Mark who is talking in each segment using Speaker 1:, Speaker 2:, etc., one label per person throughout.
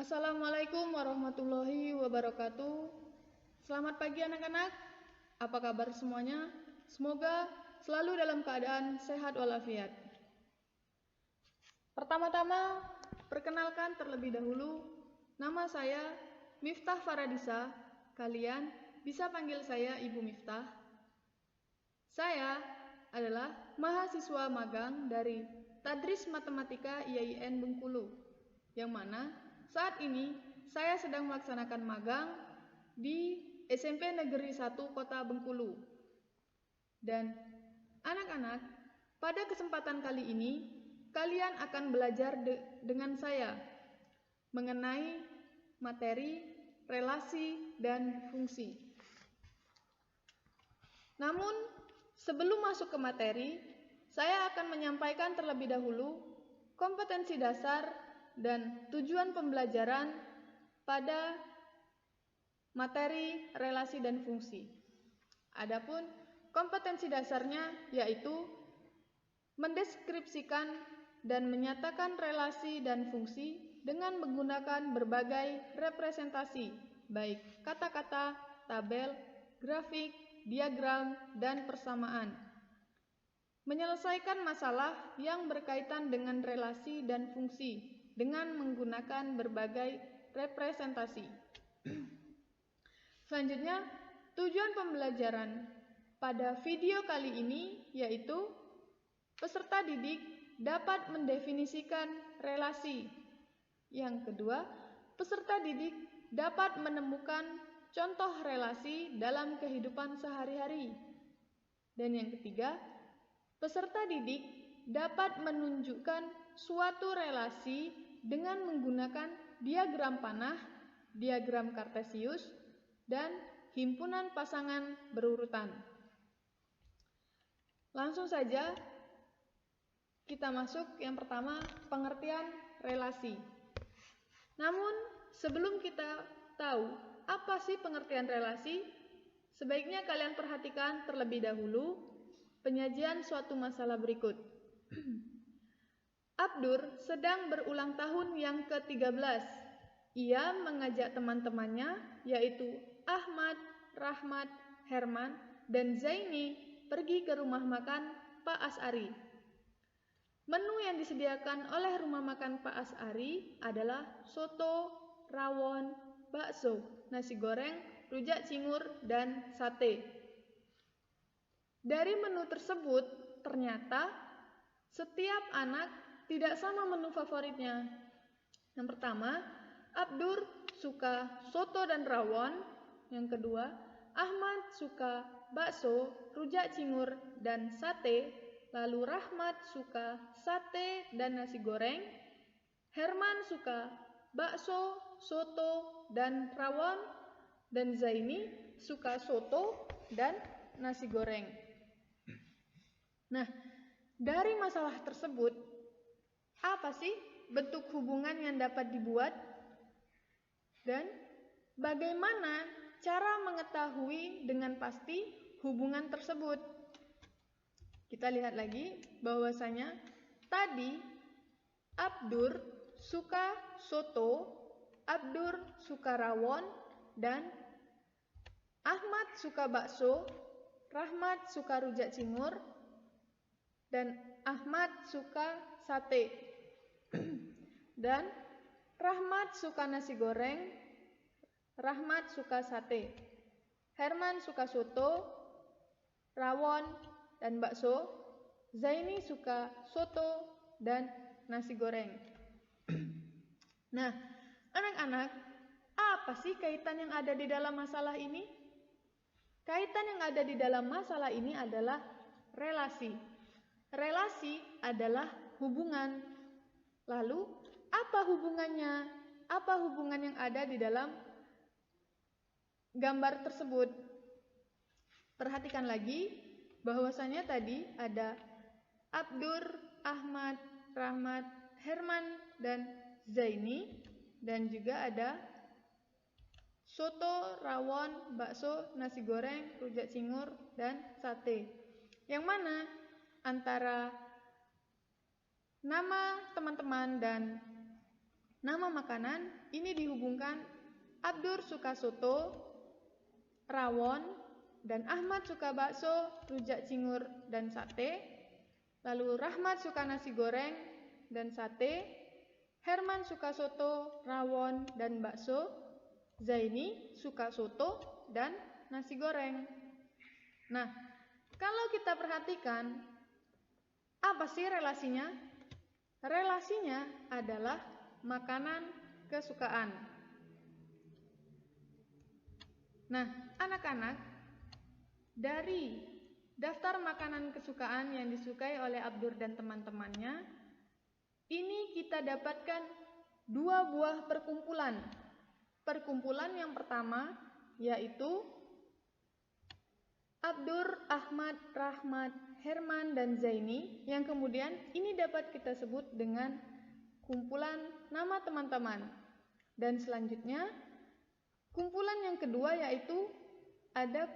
Speaker 1: Assalamualaikum warahmatullahi wabarakatuh. Selamat pagi anak-anak. Apa kabar semuanya? Semoga selalu dalam keadaan sehat walafiat. Pertama-tama, perkenalkan terlebih dahulu, nama saya Miftah Faradisa. Kalian bisa panggil saya Ibu Miftah. Saya adalah mahasiswa magang dari Tadris Matematika IAIN Bengkulu, yang mana saat ini saya sedang melaksanakan magang di SMP Negeri 1 Kota Bengkulu. Dan anak-anak, pada kesempatan kali ini kalian akan belajar dengan saya mengenai materi, relasi, dan fungsi. Namun, sebelum masuk ke materi, saya akan menyampaikan terlebih dahulu kompetensi dasar dan tujuan pembelajaran pada materi, relasi, dan fungsi. Adapun kompetensi dasarnya yaitu mendeskripsikan dan menyatakan relasi dan fungsi dengan menggunakan berbagai representasi, baik kata-kata, tabel, grafik, diagram, dan persamaan. Menyelesaikan masalah yang berkaitan dengan relasi dan fungsi dengan menggunakan berbagai representasi. Selanjutnya, tujuan pembelajaran pada video kali ini yaitu peserta didik dapat mendefinisikan relasi. Yang kedua, peserta didik dapat menemukan contoh relasi dalam kehidupan sehari-hari. Dan yang ketiga, peserta didik dapat menunjukkan suatu relasi dengan menggunakan diagram panah, diagram kartesius, dan himpunan pasangan berurutan. Langsung saja kita masuk yang pertama, pengertian relasi. Namun sebelum kita tahu apa sih pengertian relasi, sebaiknya kalian perhatikan terlebih dahulu penyajian suatu masalah berikut. Abdur sedang berulang tahun yang ke-13. Ia mengajak teman-temannya yaitu Ahmad, Rahmat, Herman, dan Zaini pergi ke rumah makan Pak As'ari. Menu yang disediakan oleh rumah makan Pak As'ari adalah soto, rawon, bakso, nasi goreng, rujak cingur, dan sate. Dari menu tersebut, ternyata setiap anak tidak sama menu favoritnya. Yang pertama, Abdur suka soto dan rawon. Yang kedua, Ahmad suka bakso, rujak cingur, dan sate. Lalu Rahmat suka sate dan nasi goreng. Herman suka bakso, soto, dan rawon. Dan Zaini suka soto dan nasi goreng. Nah, dari masalah tersebut, apa sih bentuk hubungan yang dapat dibuat? Dan bagaimana cara mengetahui dengan pasti hubungan tersebut? Kita lihat lagi bahwasanya tadi Abdur suka soto, Abdur suka rawon, dan Ahmad suka bakso, Rahmat suka rujak cingur, dan Ahmad suka sate. Dan Rahmat suka nasi goreng, Rahmat suka sate. Herman suka soto, rawon, dan bakso. Zaini suka soto dan nasi goreng. Nah, anak-anak, apa sih kaitan yang ada di dalam masalah ini? Kaitan yang ada di dalam masalah ini adalah relasi. Relasi adalah hubungan. Lalu, apa hubungannya? Apa hubungan yang ada di dalam gambar tersebut? Perhatikan lagi bahwasanya tadi ada Abdur, Ahmad, Rahmat, Herman, dan Zaini, dan juga ada soto, rawon, bakso, nasi goreng, rujak cingur, dan sate. Yang mana antara nama teman-teman dan nama makanan ini dihubungkan Abdur suka soto, rawon, dan Ahmad suka bakso, rujak cingur, dan sate. Lalu Rahmat suka nasi goreng dan sate, Herman suka soto, rawon, dan bakso, Zaini suka soto dan nasi goreng. Nah, kalau kita perhatikan, apa sih relasinya? Relasinya adalah makanan kesukaan. Nah, anak-anak, dari daftar makanan kesukaan yang disukai oleh Abdur dan teman-temannya, ini kita dapatkan 2 buah perkumpulan. Perkumpulan yang pertama yaitu Abdur, Ahmad, Rahmat, Herman, dan Zaini, yang kemudian ini dapat kita sebut dengan kumpulan nama teman-teman. Dan selanjutnya, kumpulan yang kedua yaitu ada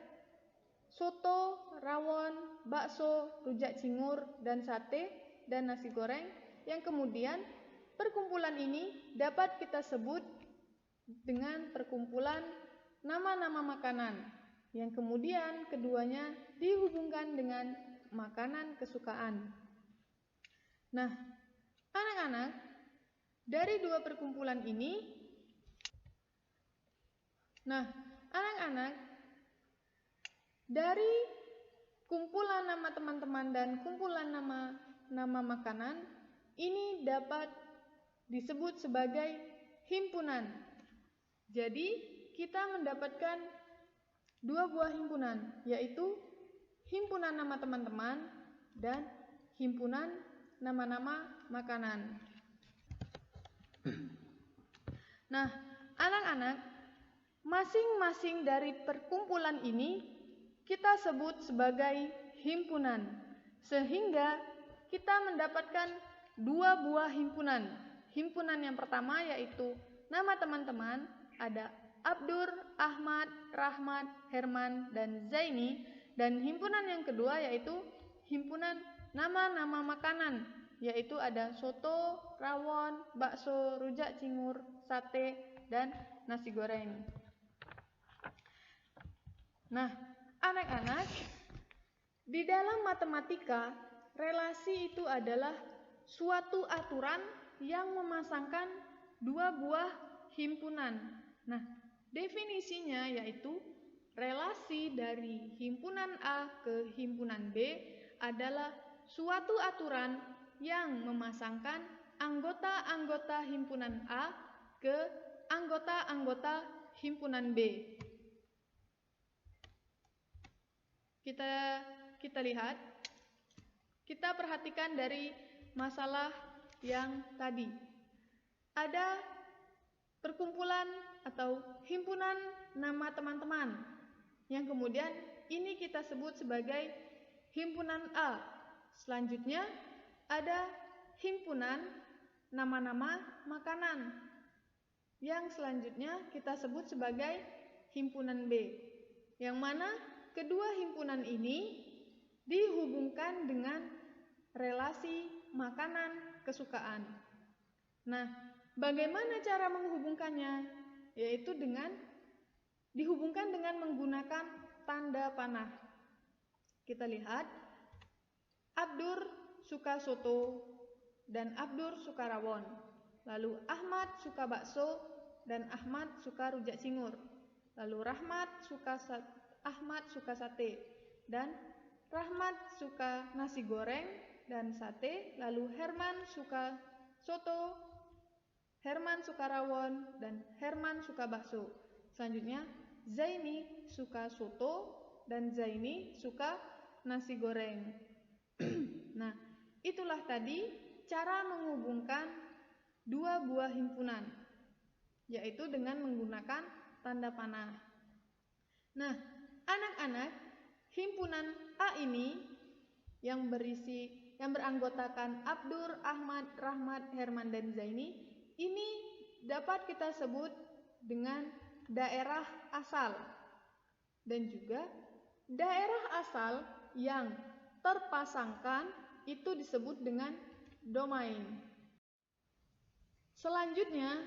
Speaker 1: soto, rawon, bakso, rujak cingur, dan sate, dan nasi goreng, yang kemudian perkumpulan ini dapat kita sebut dengan perkumpulan nama-nama makanan, yang kemudian keduanya dihubungkan dengan makanan kesukaan. Nah, anak-anak, dari 2 perkumpulan ini, dari kumpulan nama teman-teman dan kumpulan nama makanan, ini dapat disebut sebagai himpunan. Jadi, kita mendapatkan 2 buah himpunan, yaitu himpunan nama teman-teman dan himpunan nama-nama makanan. Nah, anak-anak, masing-masing dari perkumpulan ini kita sebut sebagai himpunan, sehingga kita mendapatkan 2 buah himpunan. Himpunan yang pertama yaitu nama teman-teman, ada Abdur, Ahmad, Rahmat, Herman, dan Zaini. Dan himpunan yang kedua yaitu himpunan nama-nama makanan, yaitu ada soto, rawon, bakso, rujak cingur, sate, dan nasi goreng. Nah, anak-anak, di dalam matematika, relasi itu adalah suatu aturan yang memasangkan 2 buah himpunan. Nah, definisinya yaitu relasi dari himpunan A ke himpunan B adalah suatu aturan yang memasangkan anggota-anggota himpunan A ke anggota-anggota himpunan B. Kita lihat, kita perhatikan dari masalah yang tadi. Ada perkumpulan atau himpunan nama teman-teman, yang kemudian ini kita sebut sebagai himpunan A. Selanjutnya ada himpunan nama-nama makanan, yang selanjutnya kita sebut sebagai himpunan B, yang mana kedua himpunan ini dihubungkan dengan relasi makanan kesukaan. Nah, bagaimana cara menghubungkannya? Yaitu dihubungkan dengan menggunakan tanda panah. Kita lihat, Abdur suka soto dan Abdur suka rawon. Lalu Ahmad suka bakso dan Ahmad suka rujak cingur. Lalu Ahmad suka sate dan Rahmat suka nasi goreng dan sate. Lalu Herman suka soto, Herman suka rawon, dan Herman suka bakso. Selanjutnya Zaini suka soto dan Zaini suka nasi goreng. Nah, itulah tadi cara menghubungkan 2 buah himpunan, yaitu dengan menggunakan tanda panah. Nah, anak-anak, himpunan A ini yang beranggotakan Abdur, Ahmad, Rahmat, Herman, dan Zaini, ini dapat kita sebut dengan daerah asal. Dan juga daerah asal yang terpasangkan itu disebut dengan domain. Selanjutnya,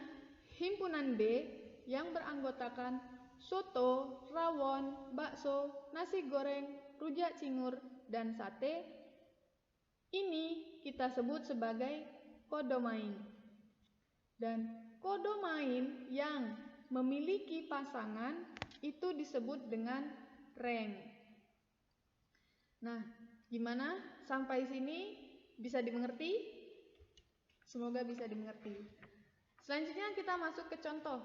Speaker 1: himpunan B yang beranggotakan soto, rawon, bakso, nasi goreng, rujak cingur, dan sate, ini kita sebut sebagai kodomain. Dan kodomain yang memiliki pasangan itu disebut dengan reng. Nah, gimana? Sampai sini bisa dimengerti? Semoga bisa dimengerti. Selanjutnya kita masuk ke contoh.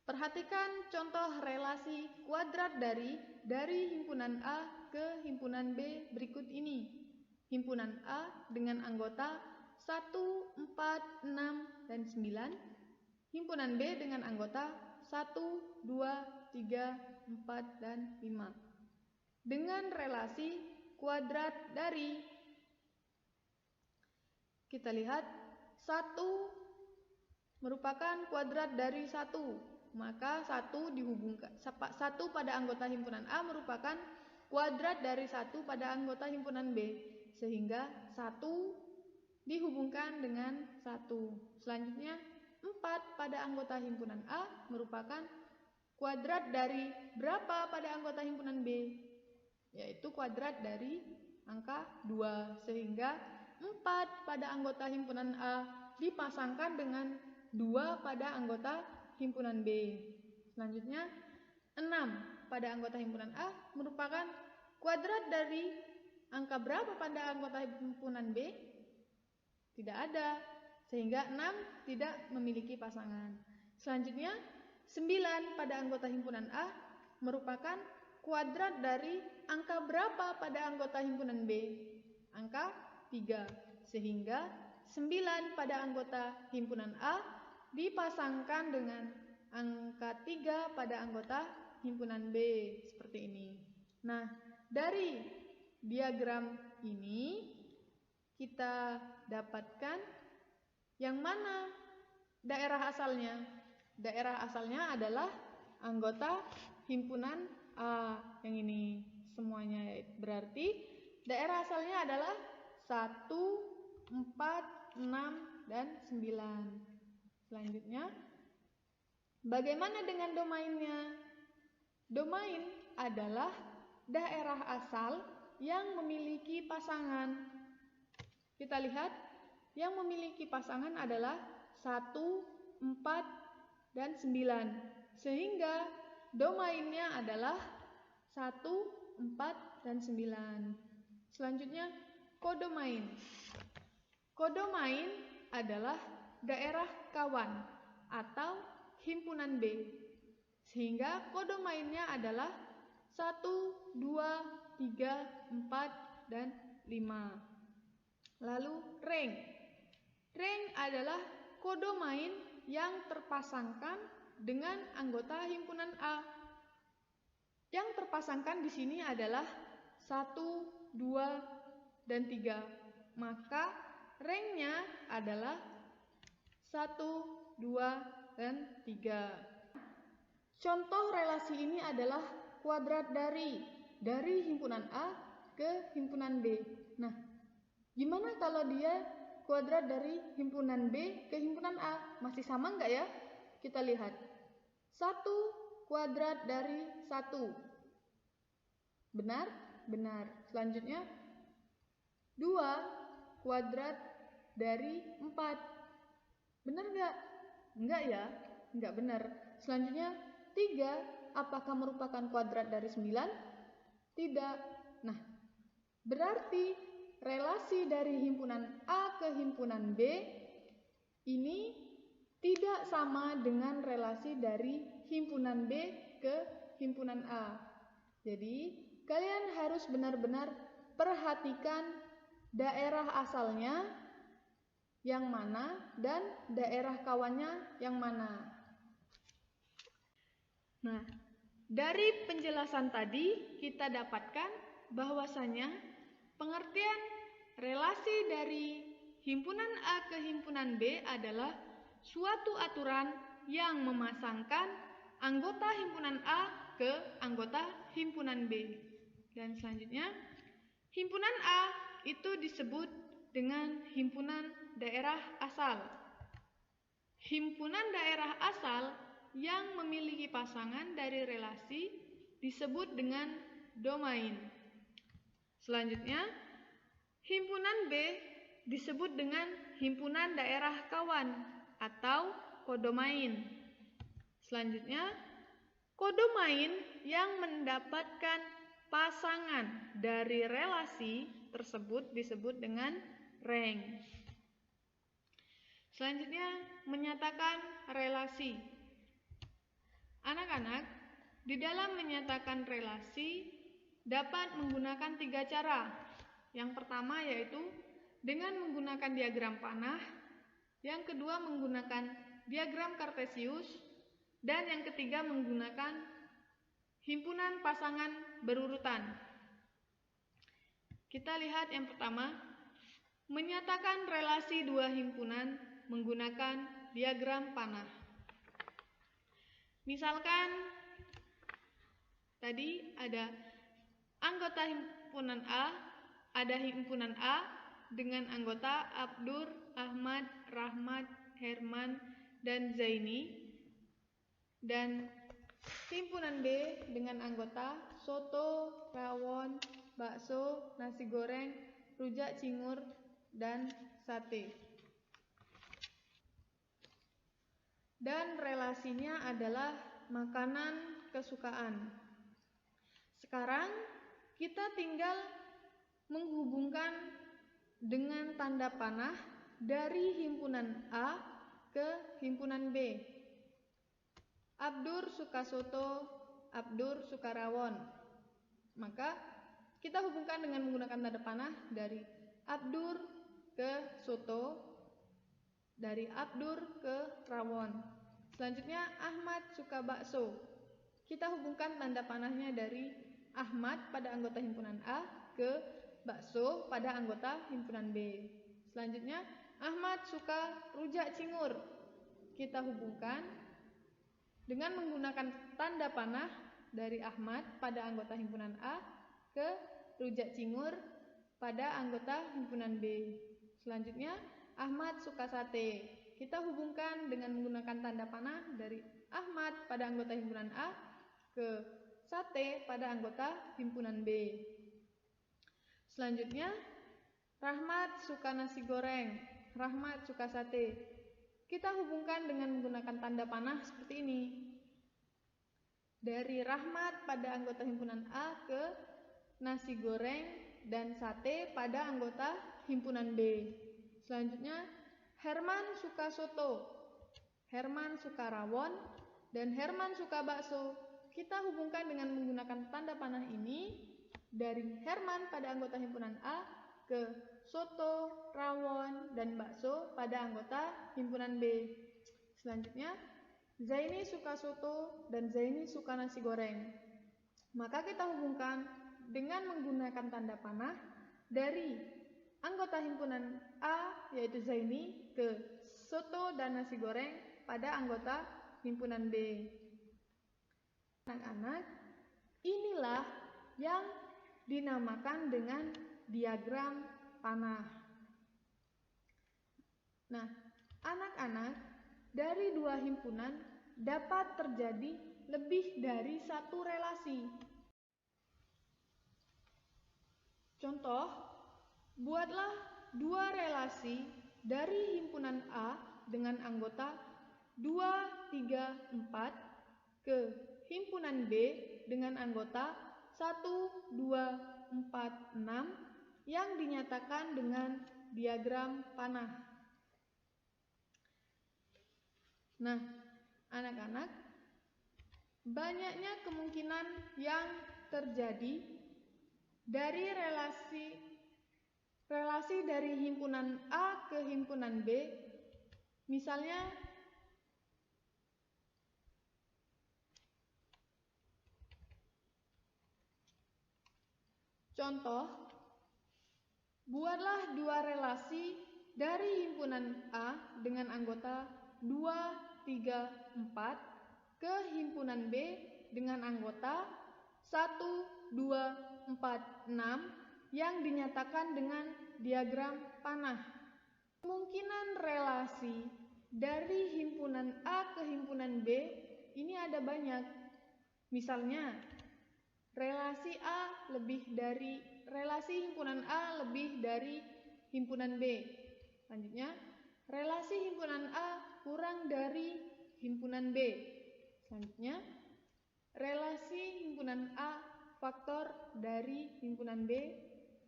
Speaker 1: Perhatikan contoh relasi kuadrat dari himpunan A ke himpunan B berikut ini. Himpunan A dengan anggota 1, 4, 6, dan 9. Himpunan B dengan anggota 1, 2, 3, 4, dan 5. Dengan relasi kuadrat dari, kita lihat 1 merupakan kuadrat dari 1. Maka 1 dihubungkan 1 pada anggota himpunan A merupakan kuadrat dari 1 pada anggota himpunan B, sehingga 1 dihubungkan dengan 1. Selanjutnya 4 pada anggota himpunan A merupakan kuadrat dari berapa pada anggota himpunan B? Yaitu kuadrat dari angka 2, sehingga 4 pada anggota himpunan A dipasangkan dengan 2 pada anggota himpunan B. Selanjutnya 6 pada anggota himpunan A merupakan kuadrat dari angka berapa pada anggota himpunan B? Tidak ada, sehingga 6 tidak memiliki pasangan. Selanjutnya 9 pada anggota himpunan A merupakan kuadrat dari angka berapa pada anggota himpunan B? Angka 3, sehingga 9 pada anggota himpunan A dipasangkan dengan angka 3 pada anggota himpunan B, seperti ini. Nah, dari diagram ini kita dapatkan yang mana daerah asalnya. Daerah asalnya adalah anggota himpunan A, yang ini semuanya. Berarti daerah asalnya adalah 1, 4, 6, dan 9. Selanjutnya, bagaimana dengan domainnya? Domain adalah daerah asal yang memiliki pasangan. Kita lihat, yang memiliki pasangan adalah 1, 4, dan 9. Sehingga domainnya adalah 1, 4, dan 9. Selanjutnya, kodomain. Kodomain adalah daerah kawan atau himpunan B, sehingga kodomainnya adalah 1, 2, 3, 4, dan 5. Lalu reng. Reng adalah kodomain yang terpasangkan dengan anggota himpunan A. Yang terpasangkan di sini adalah 1, 2, dan 3. Maka rengnya adalah 1, 2, dan 3. Contoh relasi ini adalah kuadrat dari himpunan A ke himpunan B. Nah, gimana kalau dia kuadrat dari himpunan B ke himpunan A? Masih sama enggak ya? Kita lihat. 1 kuadrat dari 1. Benar? Benar. Selanjutnya 2 kuadrat dari 4. Benar enggak? Enggak ya? Enggak benar. Selanjutnya 3 apakah merupakan kuadrat dari 9? Tidak. Nah, berarti relasi dari himpunan A ke himpunan B ini tidak sama dengan relasi dari himpunan B ke himpunan A. Jadi, kalian harus benar-benar perhatikan daerah asalnya yang mana dan daerah kawannya yang mana. Nah, dari penjelasan tadi kita dapatkan bahwasanya pengertian relasi dari himpunan A ke himpunan B adalah suatu aturan yang memasangkan anggota himpunan A ke anggota himpunan B. Dan selanjutnya, himpunan A itu disebut dengan himpunan daerah asal. Himpunan daerah asal yang memiliki pasangan dari relasi disebut dengan domain. Selanjutnya, himpunan B disebut dengan himpunan daerah kawan atau kodomain. Selanjutnya, kodomain yang mendapatkan pasangan dari relasi tersebut disebut dengan reng. Selanjutnya, menyatakan relasi. Anak-anak, di dalam menyatakan relasi dapat menggunakan 3 cara. Yang pertama yaitu dengan menggunakan diagram panah, yang kedua menggunakan diagram kartesius, dan yang ketiga menggunakan himpunan pasangan berurutan. Kita lihat yang pertama, menyatakan relasi dua himpunan menggunakan diagram panah. Misalkan tadi ada anggota himpunan A, ada himpunan A dengan anggota Abdur, Ahmad, Rahmat, Herman, dan Zaini, dan himpunan B dengan anggota soto, rawon, bakso, nasi goreng, rujak cingur, dan sate. Dan relasinya adalah makanan kesukaan. Sekarang kita tinggal menghubungkan dengan tanda panah dari himpunan A ke himpunan B. Abdur suka soto, Abdur suka rawon. Maka kita hubungkan dengan menggunakan tanda panah dari Abdur ke soto, dari Abdur ke rawon. Selanjutnya Ahmad suka bakso. Kita hubungkan tanda panahnya dari Ahmad pada anggota himpunan A ke bakso pada anggota himpunan B. Selanjutnya Ahmad suka rujak cingur. Kita hubungkan dengan menggunakan tanda panah dari Ahmad pada anggota himpunan A ke rujak cingur pada anggota himpunan B. Selanjutnya Ahmad suka sate. Kita hubungkan dengan menggunakan tanda panah dari Ahmad pada anggota himpunan A ke sate pada anggota himpunan B. Selanjutnya, Rahmat suka nasi goreng, Rahmat suka sate. Kita hubungkan dengan menggunakan tanda panah seperti ini. Dari Rahmat pada anggota himpunan A ke nasi goreng dan sate pada anggota himpunan B. Selanjutnya, Herman suka soto, Herman suka rawon, dan Herman suka bakso. Kita hubungkan dengan menggunakan tanda panah ini dari Herman pada anggota himpunan A ke soto, rawon, dan bakso pada anggota himpunan B. Selanjutnya, Zaini suka soto dan Zaini suka nasi goreng. Maka kita hubungkan dengan menggunakan tanda panah dari anggota himpunan A yaitu Zaini ke soto dan nasi goreng pada anggota himpunan B. Anak-anak, inilah yang dinamakan dengan diagram panah. Nah, anak-anak, dari dua himpunan dapat terjadi lebih dari satu relasi. Contoh, buatlah dua relasi dari himpunan A dengan anggota 2, 3, 4 ke himpunan B dengan anggota 1, 2, 4, 6 yang dinyatakan dengan diagram panah. Nah, anak-anak, banyaknya kemungkinan yang terjadi dari relasi dari himpunan A ke himpunan B. Misalnya contoh, buatlah dua relasi dari himpunan A dengan anggota 2, 3, 4 ke himpunan B dengan anggota 1, 2, 4, 6 yang dinyatakan dengan diagram panah. Kemungkinan relasi dari himpunan A ke himpunan B ini ada banyak. Misalnya, relasi himpunan A lebih dari himpunan B. Selanjutnya, relasi himpunan A kurang dari himpunan B. Selanjutnya, relasi himpunan A faktor dari himpunan B,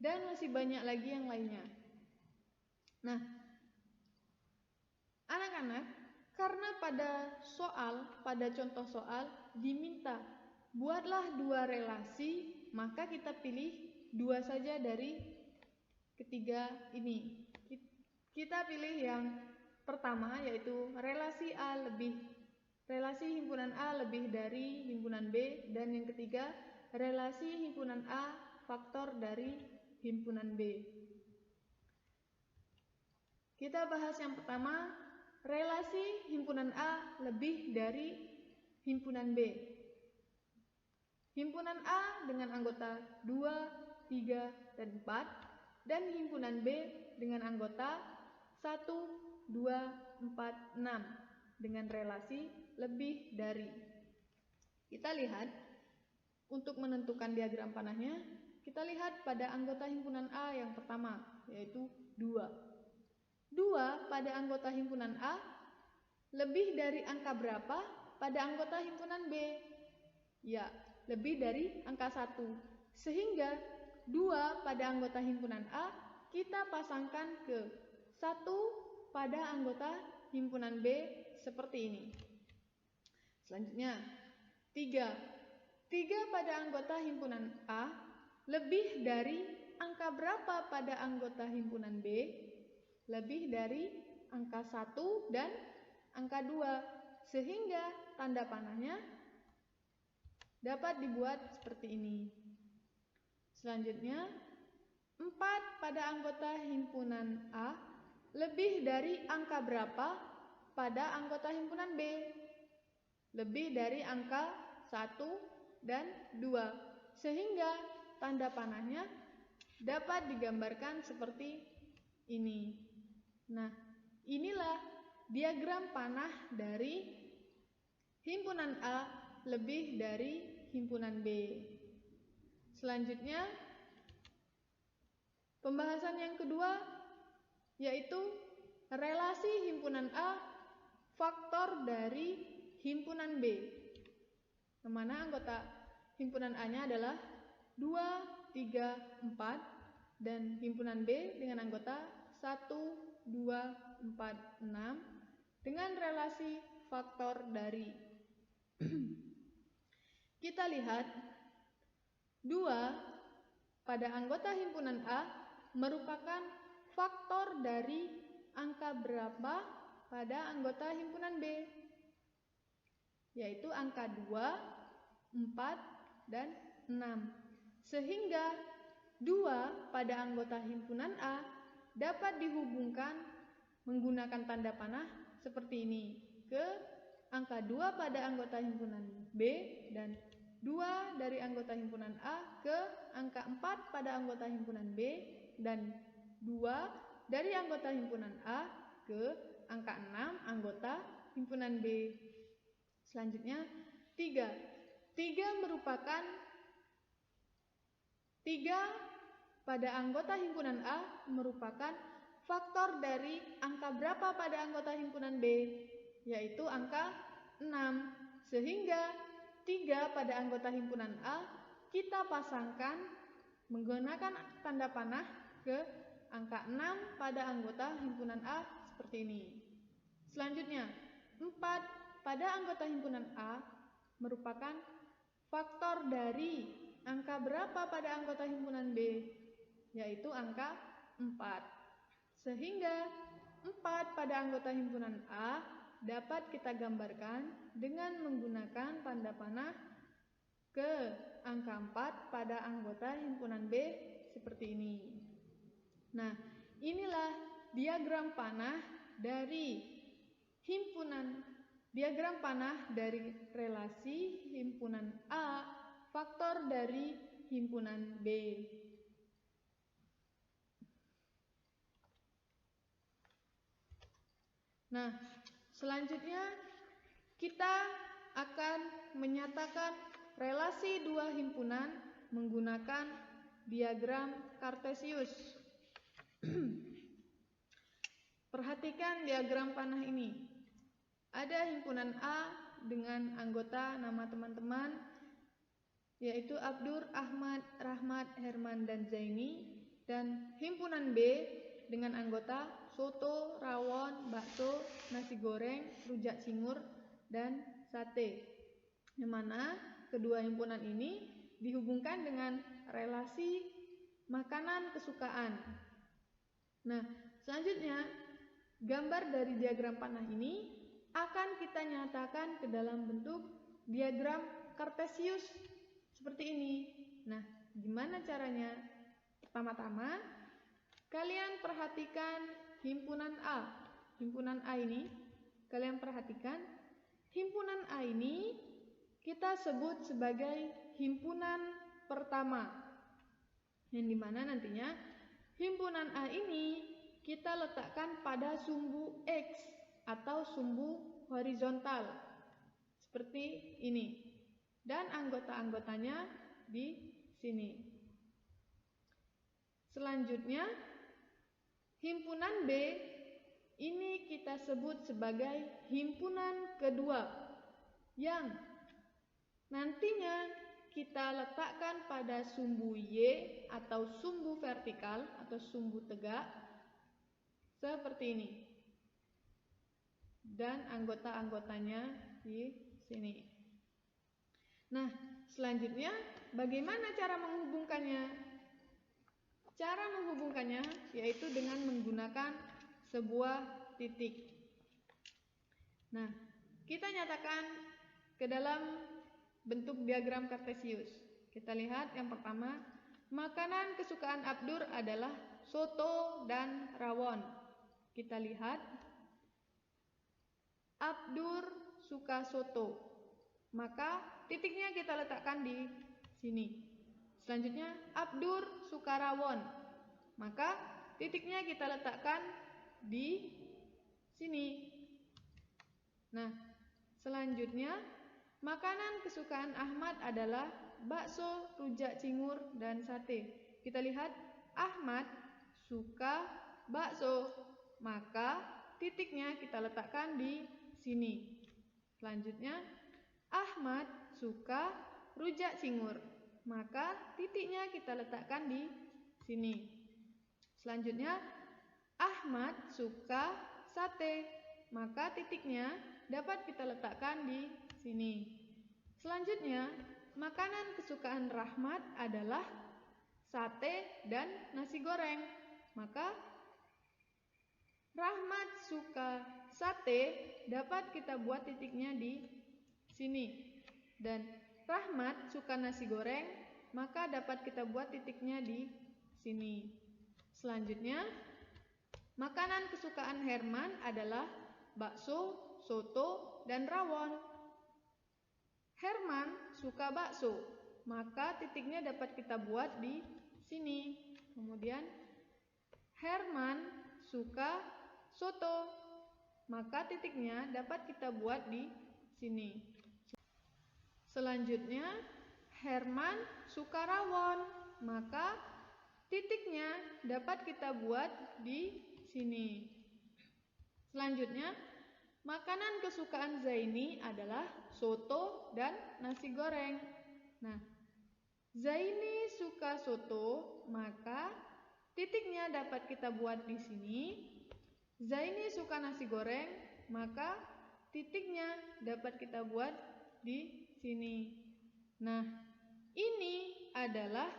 Speaker 1: dan masih banyak lagi yang lainnya. Nah, anak-anak, karena pada contoh soal diminta buatlah 2 relasi, maka kita pilih 2 saja dari ketiga ini. Kita pilih yang pertama, yaitu relasi himpunan A lebih dari himpunan B, dan yang ketiga relasi himpunan A faktor dari himpunan B. Kita bahas yang pertama, relasi himpunan A lebih dari himpunan B. Himpunan A dengan anggota 2, 3, dan 4, dan himpunan B dengan anggota 1, 2, 4, 6 dengan relasi lebih dari. Kita lihat, untuk menentukan diagram panahnya, kita lihat pada anggota himpunan A yang pertama, yaitu 2. 2 pada anggota himpunan A lebih dari angka berapa pada anggota himpunan B? Ya, lebih dari angka 1. Sehingga 2 pada anggota himpunan A kita pasangkan ke 1 pada anggota himpunan B seperti ini. Selanjutnya, 3. 3 pada anggota himpunan A lebih dari angka berapa pada anggota himpunan B? Lebih dari angka 1 dan angka 2. Sehingga tanda panahnya dapat dibuat seperti ini. Selanjutnya, 4 pada anggota himpunan A lebih dari angka berapa pada anggota himpunan B? Lebih dari angka 1 dan 2. Sehingga tanda panahnya dapat digambarkan seperti ini. Nah, inilah diagram panah dari himpunan A lebih dari himpunan B. Selanjutnya, pembahasan yang kedua yaitu relasi himpunan A faktor dari himpunan B. Yang mana anggota himpunan A-nya adalah 2, 3, 4, dan himpunan B dengan anggota 1, 2, 4, 6 dengan relasi faktor dari. Kita lihat 2 pada anggota himpunan A merupakan faktor dari angka berapa pada anggota himpunan B? Yaitu angka 2, 4, dan 6. Sehingga 2 pada anggota himpunan A dapat dihubungkan menggunakan tanda panah seperti ini ke angka 2 pada anggota himpunan B, dan 2 dari anggota himpunan A ke angka 4 pada anggota himpunan B, dan 2 dari anggota himpunan A ke angka 6 anggota himpunan B. Selanjutnya, 3 merupakan 3 pada anggota himpunan A merupakan faktor dari angka berapa pada anggota himpunan B? Yaitu angka 6. Sehingga 3 pada anggota himpunan A kita pasangkan menggunakan tanda panah ke angka 6 pada anggota himpunan A seperti ini. Selanjutnya, 4 pada anggota himpunan A merupakan faktor dari angka berapa pada anggota himpunan B? Yaitu angka 4. Sehingga 4 pada anggota himpunan A dapat kita gambarkan dengan menggunakan tanda panah ke angka 4 pada anggota himpunan B seperti ini. Nah, inilah diagram panah dari relasi himpunan A faktor dari himpunan B. Nah, selanjutnya kita akan menyatakan relasi dua himpunan menggunakan diagram Kartesius. Perhatikan diagram panah ini. Ada himpunan A dengan anggota nama teman-teman, yaitu Abdur, Ahmad, Rahmat, Herman, dan Zaini. Dan himpunan B dengan anggota soto, rawon, bakso, nasi goreng, rujak cingur, dan sate. Yang mana kedua himpunan ini dihubungkan dengan relasi makanan kesukaan. Nah, selanjutnya gambar dari diagram panah ini akan kita nyatakan ke dalam bentuk diagram Kartesius seperti ini. Nah, gimana caranya? Pertama-tama, kalian perhatikan himpunan A. Himpunan A ini, kalian perhatikan. Himpunan A ini kita sebut sebagai himpunan pertama. Yang dimana nantinya himpunan A ini kita letakkan pada sumbu X atau sumbu horizontal seperti ini, dan anggota-anggotanya di sini. Selanjutnya himpunan B ini kita sebut sebagai himpunan kedua yang nantinya kita letakkan pada sumbu Y atau sumbu vertikal atau sumbu tegak seperti ini, dan anggota-anggotanya di sini. Nah, selanjutnya bagaimana cara menghubungkannya? Cara menghubungkannya yaitu dengan menggunakan sebuah titik. Nah, kita nyatakan ke dalam bentuk diagram Kartesius. Kita lihat yang pertama, makanan kesukaan Abdur adalah soto dan rawon. Kita lihat Abdur suka soto, maka titiknya kita letakkan di sini. Selanjutnya Abdur suka rawon, maka titiknya kita letakkan di sini. Nah, selanjutnya makanan kesukaan Ahmad adalah bakso, rujak cingur, dan sate. Kita lihat Ahmad suka bakso, maka titiknya kita letakkan di sini. Selanjutnya Ahmad suka rujak cingur, maka titiknya kita letakkan di sini. Selanjutnya Ahmad suka sate, maka titiknya dapat kita letakkan di sini. Selanjutnya makanan kesukaan Rahmat adalah sate dan nasi goreng, maka Rahmat suka sate dapat kita buat titiknya di sini, dan Rahmat suka nasi goreng, maka dapat kita buat titiknya di sini. Selanjutnya makanan kesukaan Herman adalah bakso, soto, dan rawon. Herman suka bakso, maka titiknya dapat kita buat di sini. Kemudian Herman suka soto, maka titiknya dapat kita buat di sini. Selanjutnya Herman suka rawon, maka titiknya dapat kita buat di sini. Selanjutnya makanan kesukaan Zaini adalah soto dan nasi goreng. Nah, Zaini suka soto, maka titiknya dapat kita buat di sini. Zaini suka nasi goreng, maka titiknya dapat kita buat di sini. Nah, ini adalah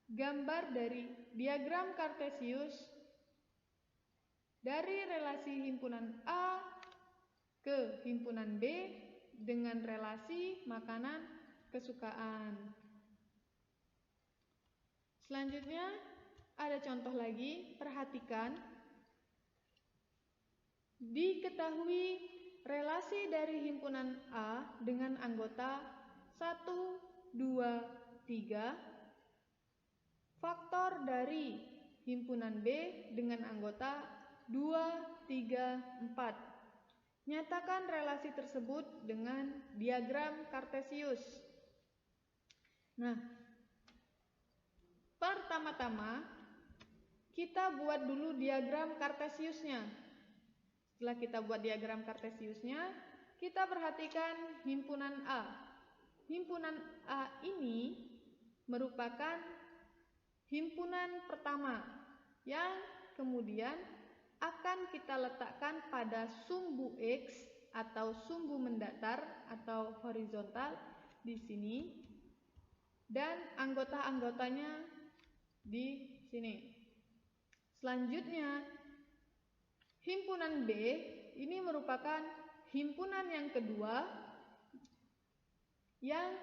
Speaker 1: gambar dari diagram Kartesius dari relasi himpunan A ke himpunan B dengan relasi makanan kesukaan. Selanjutnya ada contoh lagi, perhatikan. Diketahui relasi dari himpunan A dengan anggota 1, 2, 3, faktor dari himpunan B dengan anggota 2, 3, 4. Nyatakan relasi tersebut dengan diagram Kartesius. Nah, pertama-tama kita buat dulu diagram Kartesiusnya. Setelah kita buat diagram Kartesiusnya, kita perhatikan himpunan A. Himpunan A ini merupakan himpunan pertama yang kemudian akan kita letakkan pada sumbu X atau sumbu mendatar atau horizontal di sini dan anggota-anggotanya di sini. Selanjutnya, himpunan B ini merupakan himpunan yang kedua yang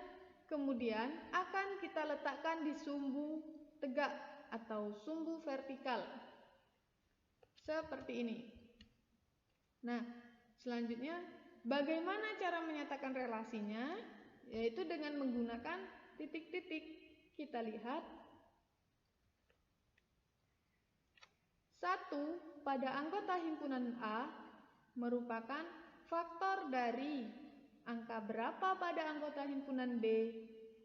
Speaker 1: kemudian akan kita letakkan di sumbu tegak atau sumbu vertikal. Seperti ini. Nah, selanjutnya bagaimana cara menyatakan relasinya? Yaitu dengan menggunakan titik-titik. Kita lihat. 1 pada anggota himpunan A merupakan faktor dari angka berapa pada anggota himpunan B?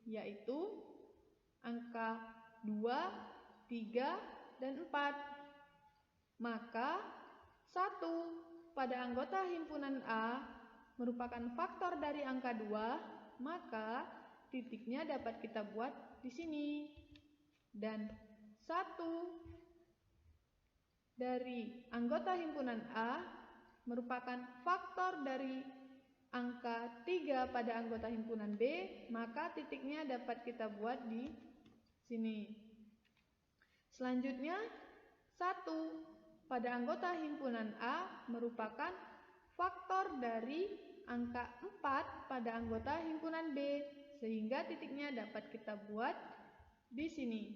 Speaker 1: Yaitu angka 2, 3, dan 4. Maka 1 pada anggota himpunan A merupakan faktor dari angka 2, maka titiknya dapat kita buat di sini. Dan 1 dari anggota himpunan A merupakan faktor dari angka 3 pada anggota himpunan B, maka titiknya dapat kita buat di sini. Selanjutnya 1 pada anggota himpunan A merupakan faktor dari angka 4 pada anggota himpunan B, sehingga titiknya dapat kita buat di sini.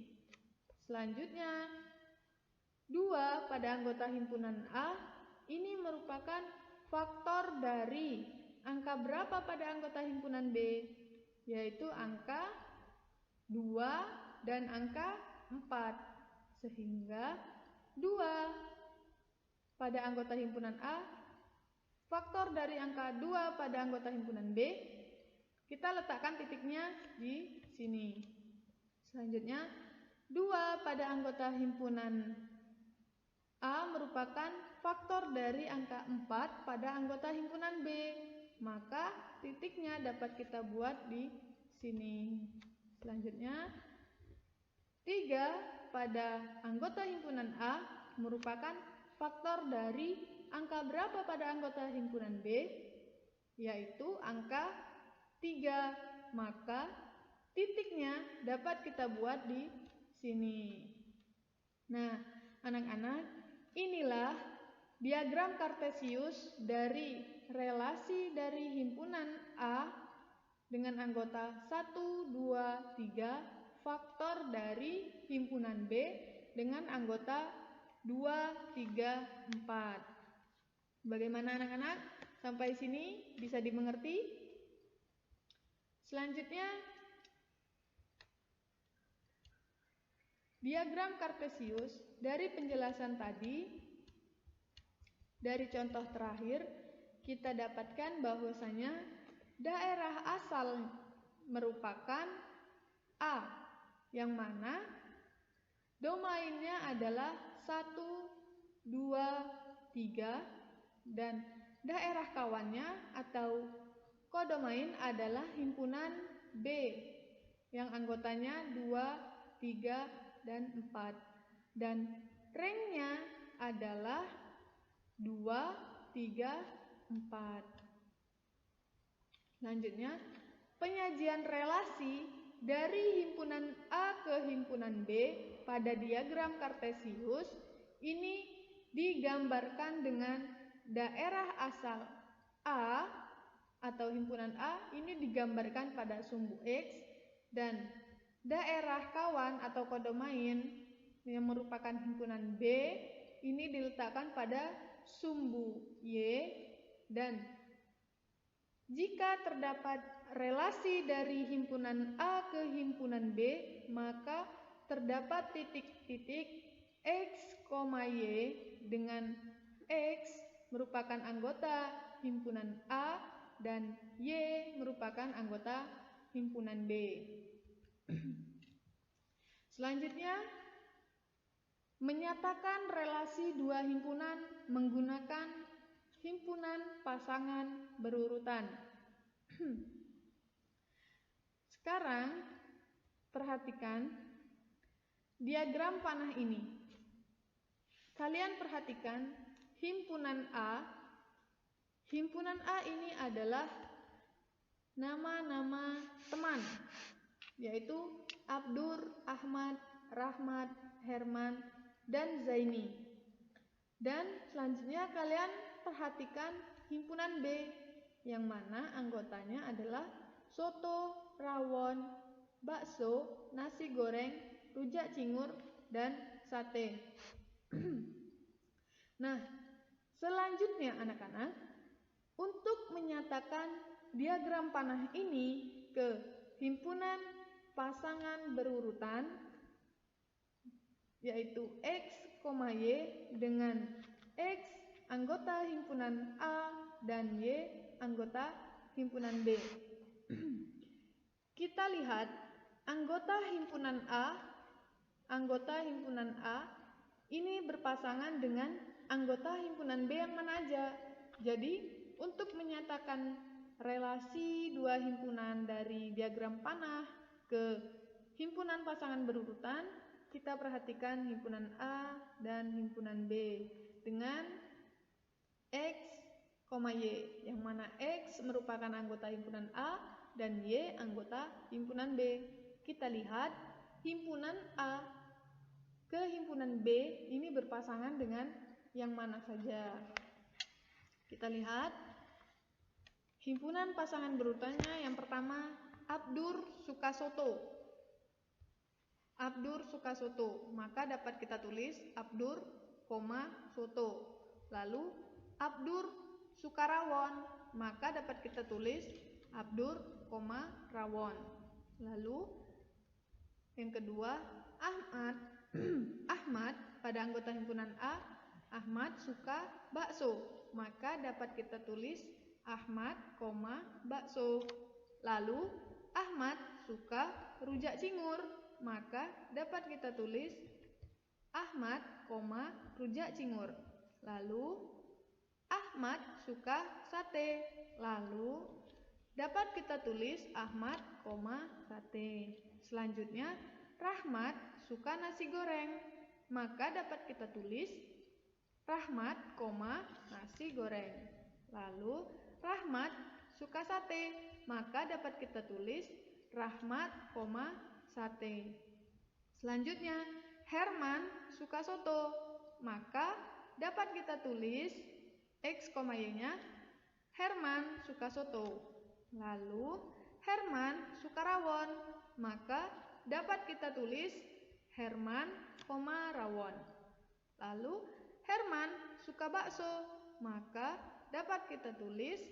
Speaker 1: Selanjutnya, 2 pada anggota himpunan A ini merupakan faktor dari angka berapa pada anggota himpunan B, yaitu angka 2 dan angka 4, sehingga 2 pada anggota himpunan A, faktor dari angka 2 pada anggota himpunan B, kita letakkan titiknya di sini. Selanjutnya, 2 pada anggota himpunan A merupakan faktor dari angka 4 pada anggota himpunan B, maka titiknya dapat kita buat di sini. Selanjutnya, 3 pada anggota himpunan A merupakan faktor dari angka berapa pada anggota himpunan B, yaitu angka 3, maka titiknya dapat kita buat di sini. Nah, anak-anak, inilah diagram Kartesius dari relasi dari himpunan A dengan anggota 1, 2, 3, faktor dari himpunan B dengan anggota 2, 3, 4. Bagaimana anak-anak? Sampai sini bisa dimengerti? Selanjutnya, diagram Kartesius dari penjelasan tadi, dari contoh terakhir, kita dapatkan bahwasanya daerah asal merupakan A, yang mana domainnya adalah 1, 2, 3, dan daerah kawannya atau kodomain adalah himpunan B yang anggotanya 2, 3, dan 4. Dan rangnya adalah 2, 3, 4. Selanjutnya, penyajian relasi dari himpunan A ke himpunan B pada diagram Kartesius ini digambarkan dengan daerah asal A atau himpunan A ini digambarkan pada sumbu X dan daerah kawan atau kodomain yang merupakan himpunan B ini diletakkan pada sumbu Y, dan jika terdapat relasi dari himpunan A ke himpunan B, maka terdapat titik-titik X, Y dengan X merupakan anggota himpunan A dan Y merupakan anggota himpunan B. Selanjutnya, menyatakan relasi dua himpunan menggunakan himpunan pasangan berurutan. Sekarang, perhatikan diagram panah ini. Kalian perhatikan himpunan A. Himpunan A ini adalah nama-nama teman, yaitu Abdur, Ahmad, Rahmat, Herman, dan Zaini. Dan selanjutnya kalian perhatikan himpunan B, yang mana anggotanya adalah soto, rawon, bakso, nasi goreng, rujak cingur, dan sate. Nah, selanjutnya anak-anak, untuk menyatakan diagram panah ini ke himpunan pasangan berurutan, yaitu X, Y dengan X anggota himpunan A dan Y anggota himpunan B. Kita lihat anggota himpunan A ini berpasangan dengan anggota himpunan B yang mana aja. Jadi, untuk menyatakan relasi dua himpunan dari diagram panah ke himpunan pasangan berurutan, kita perhatikan himpunan A dan himpunan B dengan X, Y, yang mana X merupakan anggota himpunan A dan Y anggota himpunan B. Kita lihat himpunan A ke himpunan B ini berpasangan dengan yang mana saja. Kita lihat himpunan pasangan berurutannya. Yang pertama, Abdur suka soto. Abdur suka soto, maka dapat kita tulis Abdur, soto. Lalu Abdur suka rawon, maka dapat kita tulis Abdur, rawon. Lalu yang kedua, Ahmad pada anggota himpunan A, Ahmad suka bakso, maka dapat kita tulis Ahmad, bakso. Lalu Ahmad suka rujak cingur, maka dapat kita tulis Ahmad, rujak cingur. Lalu Ahmad suka sate, lalu dapat kita tulis Ahmad, sate. Selanjutnya, Rahmat suka nasi goreng, maka dapat kita tulis Rahmat, nasi goreng. Lalu Rahmat suka sate, maka dapat kita tulis Rahmat, sate. Selanjutnya, Herman suka soto, maka dapat kita tulis X, Y-nya Herman suka soto. Lalu Herman suka rawon, maka dapat kita tulis Herman, rawon. Lalu Herman suka bakso, maka dapat kita tulis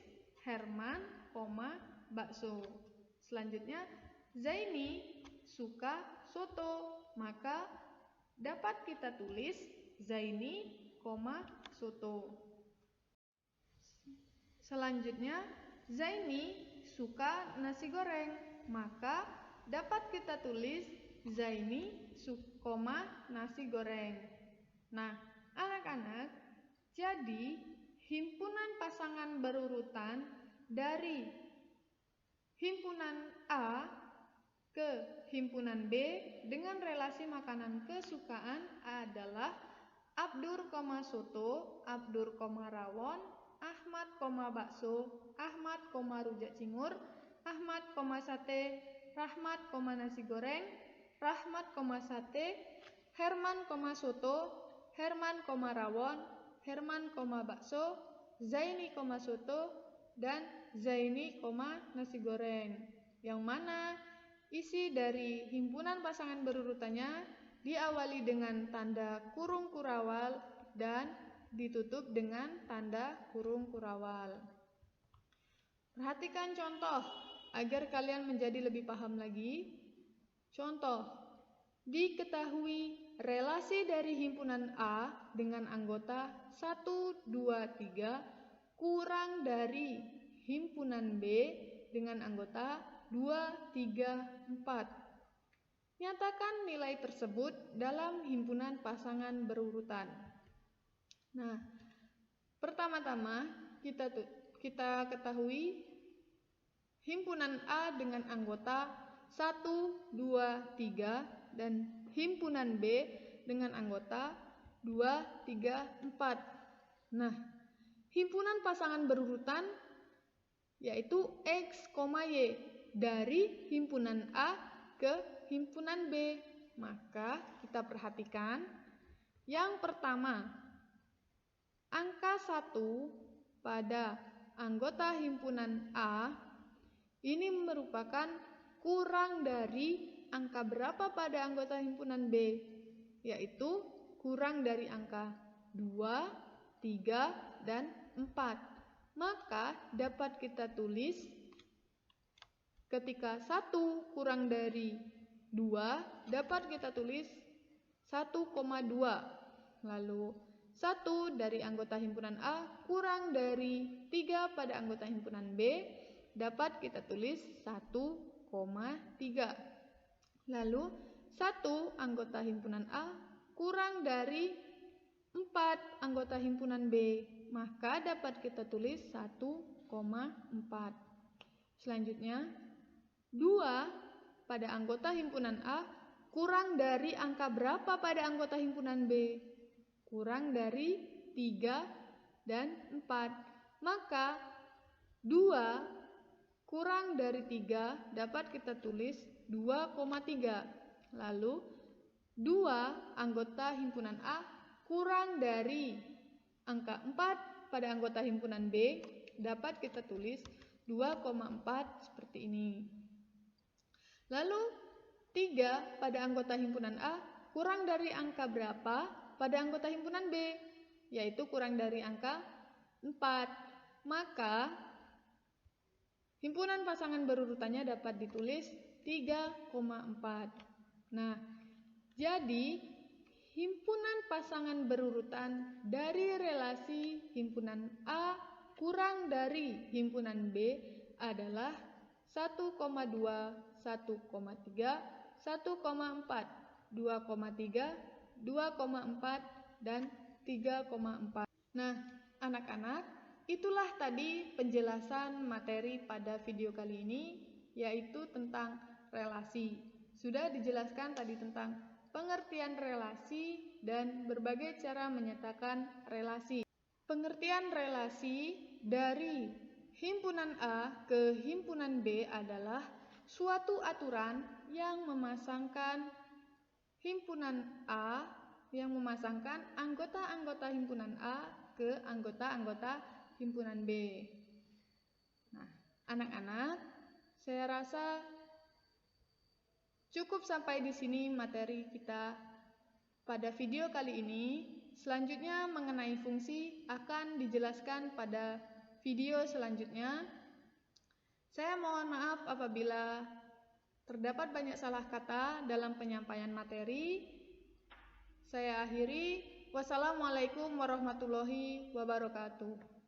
Speaker 1: Herman, bakso. Selanjutnya, Zaini suka soto, maka dapat kita tulis Zaini, soto. Selanjutnya, Zaini suka nasi goreng, maka dapat kita tulis Zaini, nasi goreng. Nah, anak-anak, jadi himpunan pasangan berurutan dari himpunan A ke himpunan B dengan relasi makanan kesukaan adalah Abdur, soto, Abdur, rawon, Ahmad, bakso, Ahmad, rujak cingur, Ahmad, sate, Rahmat, nasi goreng, Rahmat, sate, Herman, soto, Herman, rawon, Herman, bakso, Zaini, soto, dan Zaini, nasi goreng. Yang mana isi dari himpunan pasangan berurutannya diawali dengan tanda kurung kurawal dan ditutup dengan tanda kurung kurawal. Perhatikan contoh agar kalian menjadi lebih paham lagi. Contoh, diketahui relasi dari himpunan A dengan anggota 1, 2, 3 kurang dari himpunan B dengan anggota 2, 3, 4. Nyatakan nilai tersebut dalam himpunan pasangan berurutan. Nah, pertama-tama kita ketahui himpunan A dengan anggota 1, 2, 3 dan himpunan B dengan anggota 2, 3, 4. Nah, himpunan pasangan berurutan yaitu X, Y dari himpunan A ke himpunan B. Maka kita perhatikan yang pertama, angka 1 pada anggota himpunan A ini merupakan kurang dari angka berapa pada anggota himpunan B, yaitu kurang dari angka 2, 3, dan 4. Maka dapat kita tulis ketika 1 kurang dari 2 dapat kita tulis 1,2. Lalu 1 dari anggota himpunan A kurang dari 3 pada anggota himpunan B dapat kita tulis 1,3. Lalu 1 anggota himpunan A kurang dari 4 anggota himpunan B, maka dapat kita tulis 1,4. Selanjutnya 2 pada anggota himpunan A kurang dari angka berapa pada anggota himpunan B? Kurang dari 3 dan 4. Maka 2 kurang dari 3 dapat kita tulis 2,3. Lalu 2 anggota himpunan A kurang dari angka 4 pada anggota himpunan B dapat kita tulis 2,4 seperti ini. Lalu 3 pada anggota himpunan A kurang dari angka berapa pada anggota himpunan B? Yaitu kurang dari angka 4. Maka himpunan pasangan berurutannya dapat ditulis 3,4. Nah, jadi himpunan pasangan berurutan dari relasi himpunan A kurang dari himpunan B adalah 1,2, 1,3, 1,4, 2,3, 2,4, dan 3,4. Nah, anak-anak, itulah tadi penjelasan materi pada video kali ini, yaitu tentang relasi. Sudah dijelaskan tadi tentang pengertian relasi dan berbagai cara menyatakan relasi. Pengertian relasi dari himpunan A ke himpunan B adalah suatu aturan yang memasangkan himpunan A, yang memasangkan anggota-anggota himpunan A ke anggota-anggota himpunan B. Nah, anak-anak, saya rasa cukup sampai di sini materi kita pada video kali ini. Selanjutnya mengenai fungsi akan dijelaskan pada video selanjutnya. Saya mohon maaf apabila terdapat banyak salah kata dalam penyampaian materi. Saya akhiri. Wassalamualaikum warahmatullahi wabarakatuh.